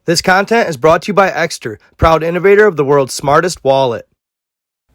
This content is brought to you by Exter, proud innovator of the world's smartest wallet.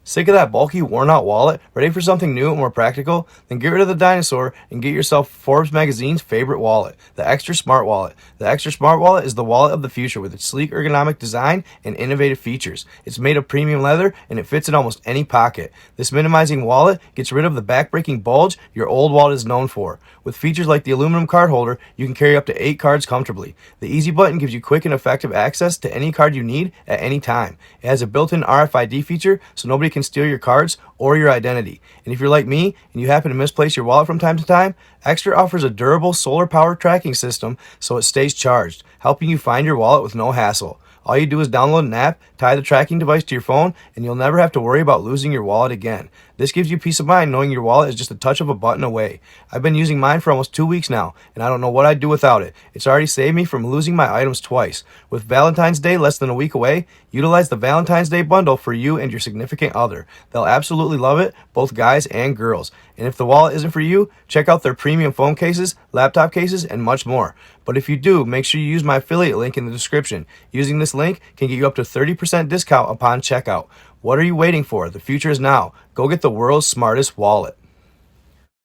Sick of that bulky, worn-out wallet? Ready for something new and more practical? Then get rid of the dinosaur and get yourself Forbes magazine's favorite wallet, the Extra Smart Wallet. The Extra Smart Wallet is the wallet of the future with its sleek ergonomic design and innovative features. It's made of premium leather and it fits in almost any pocket. This minimizing wallet gets rid of the back-breaking bulge your old wallet is known for. With features like the aluminum card holder, you can carry up to 8 cards comfortably. The easy button gives you quick and effective access to any card you need at any time. It has a built-in RFID feature so nobody can steal your cards or your identity. And if you're like me and you happen to misplace your wallet from time to time, Extra offers a durable solar power tracking system so it stays charged, helping you find your wallet with no hassle. All you do is download an app, tie the tracking device to your phone, and you'll never have to worry about losing your wallet again. This gives you peace of mind knowing your wallet is just a touch of a button away. I've been using mine for almost 2 weeks now, and I don't know what I'd do without it. It's already saved me from losing my items twice. With Valentine's Day less than a week away, utilize the Valentine's Day bundle for you and your significant other. They'll absolutely love it, both guys and girls. And if the wallet isn't for you, check out their premium phone cases, laptop cases, and much more. But if you do, make sure you use my affiliate link in the description. Using this link can get you up to 30% discount upon checkout. What are you waiting for? The future is now. Go get the world's smartest wallet.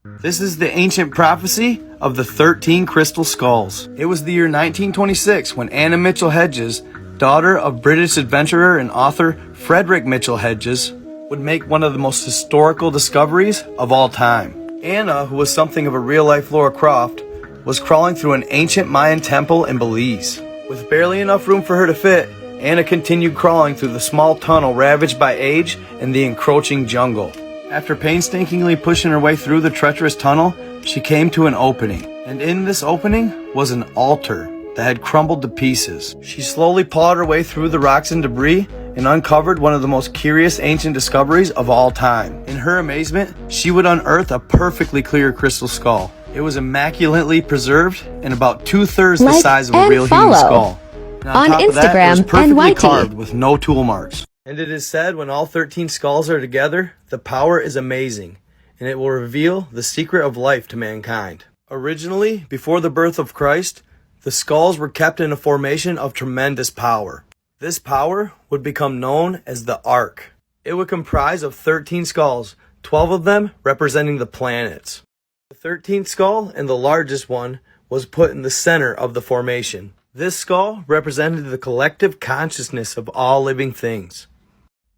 This is the ancient prophecy of the 13 crystal skulls. It was the year 1926 when Anna Mitchell Hedges, daughter of British adventurer and author Frederick Mitchell Hedges, would make one of the most historical discoveries of all time. Anna, who was something of a real-life Lara Croft, was crawling through an ancient Mayan temple in Belize. With barely enough room for her to fit, Anna continued crawling through the small tunnel ravaged by age and the encroaching jungle. After painstakingly pushing her way through the treacherous tunnel, she came to an opening. And in this opening was an altar that had crumbled to pieces. She slowly pawed her way through the rocks and debris and uncovered one of the most curious ancient discoveries of all time. In her amazement, she would unearth a perfectly clear crystal skull. It was immaculately preserved and about 2/3 the size of a real human skull. And on top of that, it was perfectly carved with no tool marks. And it is said when all 13 skulls are together, the power is amazing, and it will reveal the secret of life to mankind. Originally, before the birth of Christ, the skulls were kept in a formation of tremendous power. This power would become known as the Ark. It would comprise of 13 skulls, 12 of them representing the planets. The 13th skull, and the largest one, was put in the center of the formation. This skull represented the collective consciousness of all living things.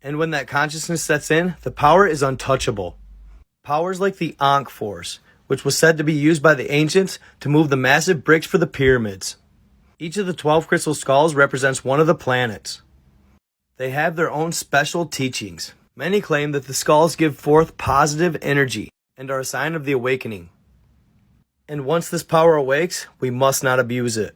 And when that consciousness sets in, the power is untouchable. Powers like the Ankh Force, which was said to be used by the ancients to move the massive bricks for the pyramids. Each of the 12 crystal skulls represents one of the planets. They have their own special teachings. Many claim that the skulls give forth positive energy and are a sign of the awakening. And once this power awakes, we must not abuse it.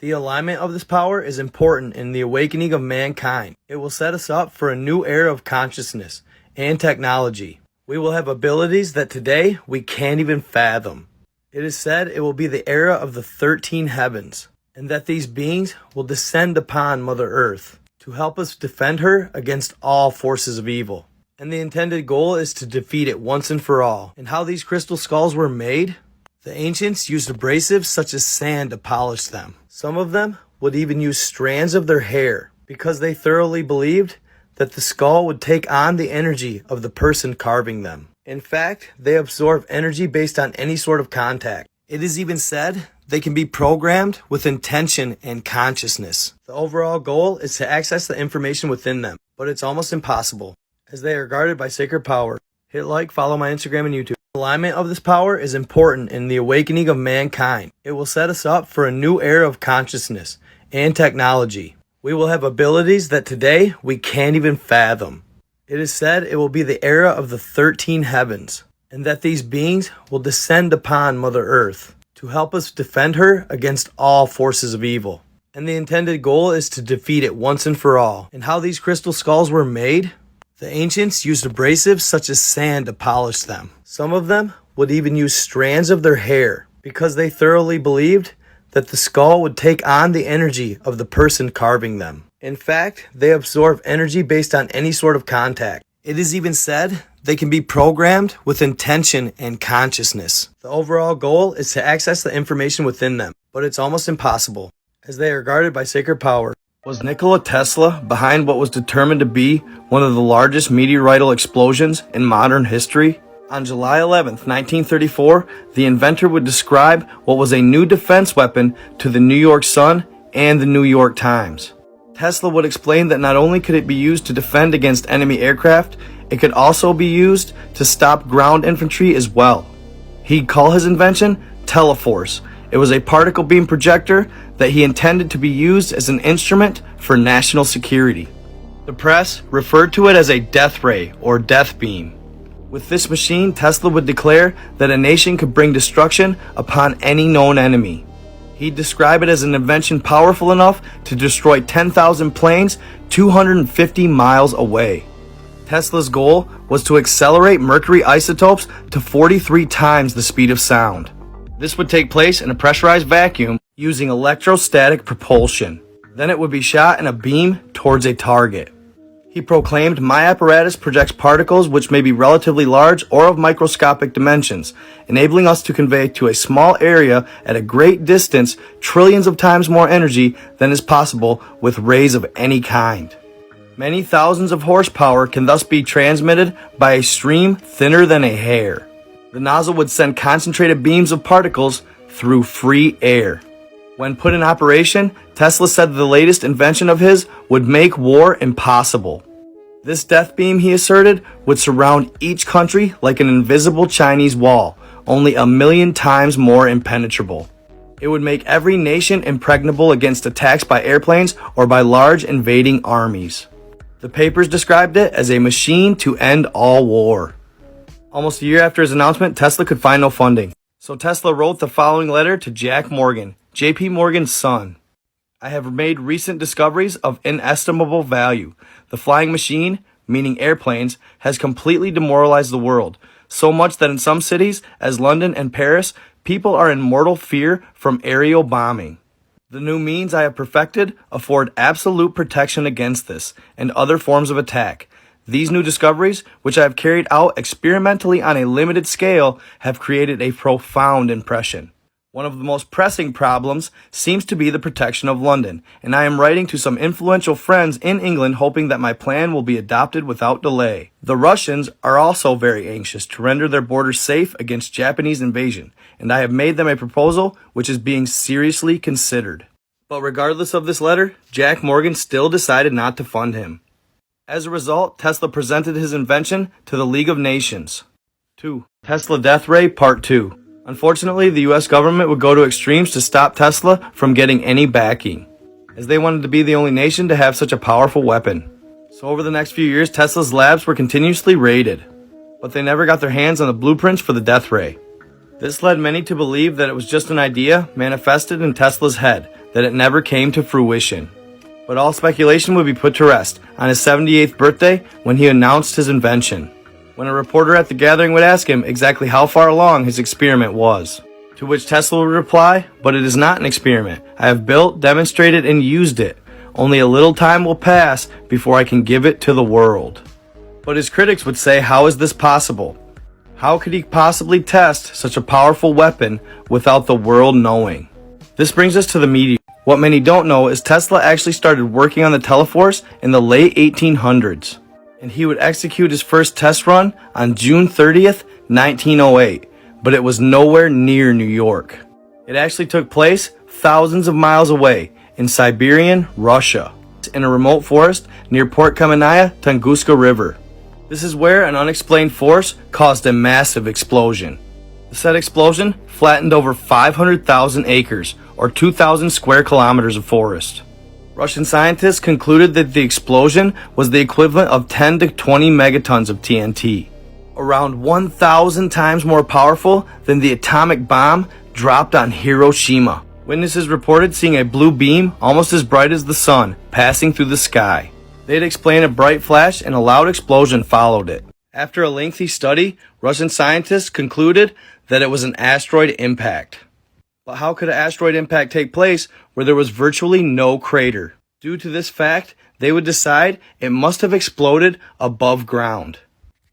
The alignment of this power is important in the awakening of mankind. It will set us up for a new era of consciousness and technology. We will have abilities that today we can't even fathom. It is said it will be the era of the 13 heavens, and that these beings will descend upon Mother Earth to help us defend her against all forces of evil. And the intended goal is to defeat it once and for all. And how these crystal skulls were made? The ancients used abrasives such as sand to polish them. Some of them would even use strands of their hair because they thoroughly believed that the skull would take on the energy of the person carving them. In fact, they absorb energy based on any sort of contact. It is even said they can be programmed with intention and consciousness. The overall goal is to access the information within them, but it's almost impossible as they are guarded by sacred power. Hit like, follow my Instagram and YouTube. Alignment of this power is important in the awakening of mankind. It will set us up for a new era of consciousness and technology. We will have abilities that today we can't even fathom. It is said it will be the era of the 13 heavens, and that these beings will descend upon Mother Earth to help us defend her against all forces of evil. And the intended goal is to defeat it once and for all. And how these crystal skulls were made? The ancients used abrasives such as sand to polish them. Some of them would even use strands of their hair because they thoroughly believed that the skull would take on the energy of the person carving them. In fact, they absorb energy based on any sort of contact. It is even said they can be programmed with intention and consciousness. The overall goal is to access the information within them, but it's almost impossible as they are guarded by sacred power. Was Nikola Tesla behind what was determined to be one of the largest meteorital explosions in modern history? On July 11th, 1934, the inventor would describe what was a new defense weapon to the New York Sun and the New York Times. Tesla would explain that not only could it be used to defend against enemy aircraft, it could also be used to stop ground infantry as well. He'd call his invention Teleforce. It was a particle beam projector that he intended to be used as an instrument for national security. The press referred to it as a death ray or death beam. With this machine, Tesla would declare that a nation could bring destruction upon any known enemy. He'd describe it as an invention powerful enough to destroy 10,000 planes 250 miles away. Tesla's goal was to accelerate mercury isotopes to 43 times the speed of sound. This would take place in a pressurized vacuum using electrostatic propulsion. Then it would be shot in a beam towards a target. He proclaimed, "My apparatus projects particles which may be relatively large or of microscopic dimensions, enabling us to convey to a small area at a great distance trillions of times more energy than is possible with rays of any kind. Many thousands of horsepower can thus be transmitted by a stream thinner than a hair. The nozzle would send concentrated beams of particles through free air." When put in operation, Tesla said the latest invention of his would make war impossible. This death beam, he asserted, would surround each country like an invisible Chinese wall, only 1,000,000 times more impenetrable. It would make every nation impregnable against attacks by airplanes or by large invading armies. The papers described it as a machine to end all war. Almost a year after his announcement, Tesla could find no funding. So Tesla wrote the following letter to Jack Morgan, J.P. Morgan's son. "I have made recent discoveries of inestimable value. The flying machine, meaning airplanes, has completely demoralized the world, so much that in some cities, as London and Paris, people are in mortal fear from aerial bombing. The new means I have perfected afford absolute protection against this and other forms of attack. These new discoveries, which I have carried out experimentally on a limited scale, have created a profound impression. One of the most pressing problems seems to be the protection of London, and I am writing to some influential friends in England hoping that my plan will be adopted without delay. The Russians are also very anxious to render their borders safe against Japanese invasion, and I have made them a proposal which is being seriously considered." But regardless of this letter, Jack Morgan still decided not to fund him. As a result, Tesla presented his invention to the League of Nations. 2. Tesla Death Ray Part 2. Unfortunately, the US government would go to extremes to stop Tesla from getting any backing, as they wanted to be the only nation to have such a powerful weapon. So over the next few years, Tesla's labs were continuously raided, but they never got their hands on the blueprints for the death ray. This led many to believe that it was just an idea manifested in Tesla's head, that it never came to fruition. But all speculation would be put to rest on his 78th birthday when he announced his invention, when a reporter at the gathering would ask him exactly how far along his experiment was. To which Tesla would reply, "But it is not an experiment. I have built, demonstrated, and used it. Only a little time will pass before I can give it to the world." But his critics would say, how is this possible? How could he possibly test such a powerful weapon without the world knowing? This brings us to the meteor. What many don't know is Tesla actually started working on the Teleforce in the late 1800s. And he would execute his first test run on June 30th, 1908, but it was nowhere near New York. It actually took place thousands of miles away in Siberian Russia, in a remote forest near Port Kamenaya, Tunguska River. This is where an unexplained force caused a massive explosion. The said explosion flattened over 500,000 acres, or 2,000 square kilometers of forest. Russian scientists concluded that the explosion was the equivalent of 10 to 20 megatons of TNT, around 1,000 times more powerful than the atomic bomb dropped on Hiroshima. Witnesses reported seeing a blue beam almost as bright as the sun passing through the sky. They'd explained a bright flash and a loud explosion followed it. After a lengthy study, Russian scientists concluded that it was an asteroid impact. But how could an asteroid impact take place where there was virtually no crater? Due to this fact, they would decide it must have exploded above ground.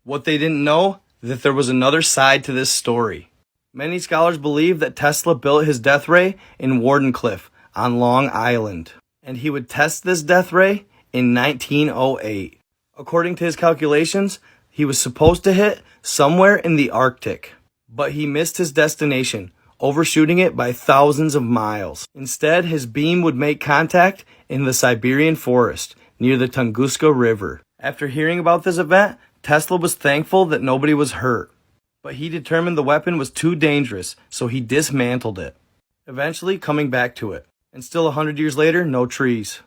What they didn't know, that there was another side to this story. Many scholars believe that Tesla built his death ray in Wardenclyffe on Long Island, and he would test this death ray in 1908. According to his calculations, he was supposed to hit somewhere in the Arctic, but he missed his destination, overshooting it by thousands of miles. Instead, his beam would make contact in the Siberian forest near the Tunguska River. After hearing about this event, Tesla was thankful that nobody was hurt, but he determined the weapon was too dangerous, so he dismantled it, eventually coming back to it. And still 100 years later, no trees.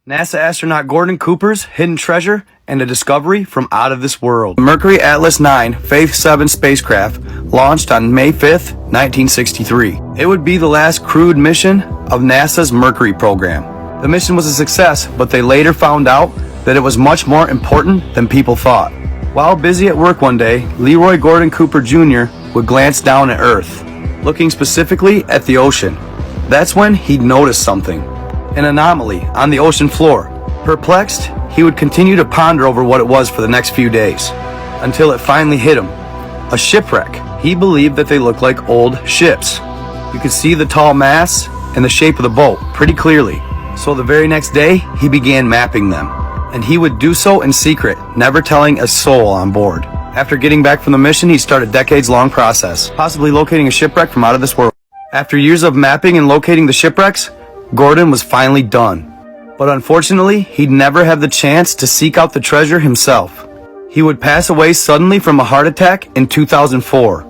NASA astronaut Gordon Cooper's hidden treasure and a discovery from out of this world. The Mercury Atlas 9 Faith 7 spacecraft launched on May 5th, 1963. It would be the last crewed mission of NASA's Mercury program. The mission was a success, but they later found out that it was much more important than people thought. While busy at work one day, Leroy Gordon Cooper Jr. would glance down at Earth, looking specifically at the ocean. That's when he'd noticed something. An anomaly on the ocean floor. Perplexed, he would continue to ponder over what it was for the next few days, until it finally hit him. A shipwreck. He believed that they looked like old ships. You could see the tall masts and the shape of the boat pretty clearly. So the very next day, he began mapping them. And he would do so in secret, never telling a soul on board. After getting back from the mission, he started a decades-long process, possibly locating a shipwreck from out of this world. After years of mapping and locating the shipwrecks, Gordon was finally done. But unfortunately, he'd never have the chance to seek out the treasure himself. He would pass away suddenly from a heart attack in 2004.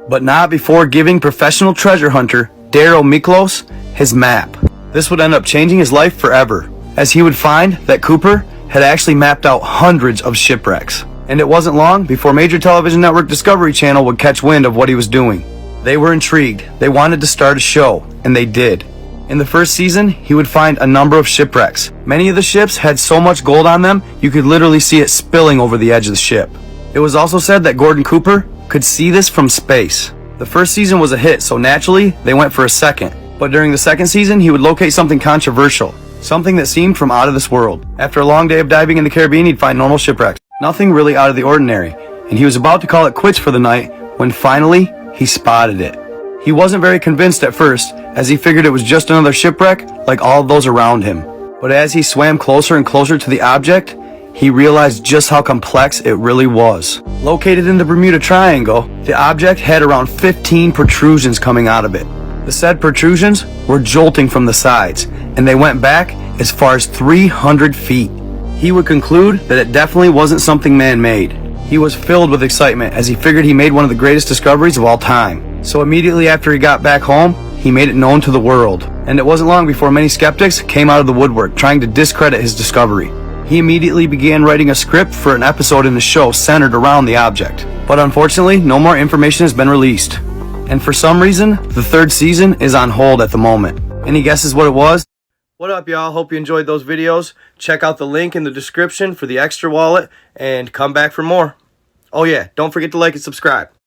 But not before giving professional treasure hunter Daryl Miklos his map. This would end up changing his life forever, as he would find that Cooper had actually mapped out hundreds of shipwrecks. And it wasn't long before major television network Discovery Channel would catch wind of what he was doing. They were intrigued. They wanted to start a show, and they did. In the first season, he would find a number of shipwrecks. Many of the ships had so much gold on them, you could literally see it spilling over the edge of the ship. It was also said that Gordon Cooper could see this from space. The first season was a hit, so naturally, they went for a second. But during the second season, he would locate something controversial, something that seemed from out of this world. After a long day of diving in the Caribbean, he'd find normal shipwrecks. Nothing really out of the ordinary, and he was about to call it quits for the night when finally, he spotted it. He wasn't very convinced at first, as he figured it was just another shipwreck like all of those around him. But as he swam closer and closer to the object, he realized just how complex it really was. Located in the Bermuda Triangle, the object had around 15 protrusions coming out of it. The said protrusions were jolting from the sides, and they went back as far as 300 feet. He would conclude that it definitely wasn't something man-made. He was filled with excitement as he figured he made one of the greatest discoveries of all time. So immediately after he got back home, he made it known to the world. And it wasn't long before many skeptics came out of the woodwork trying to discredit his discovery. He immediately began writing a script for an episode in the show centered around the object. But unfortunately, no more information has been released. And for some reason, the third season is on hold at the moment. Any guesses what it was? What up, y'all? Hope you enjoyed those videos. Check out the link in the description for the extra wallet and come back for more. Oh yeah, don't forget to like and subscribe.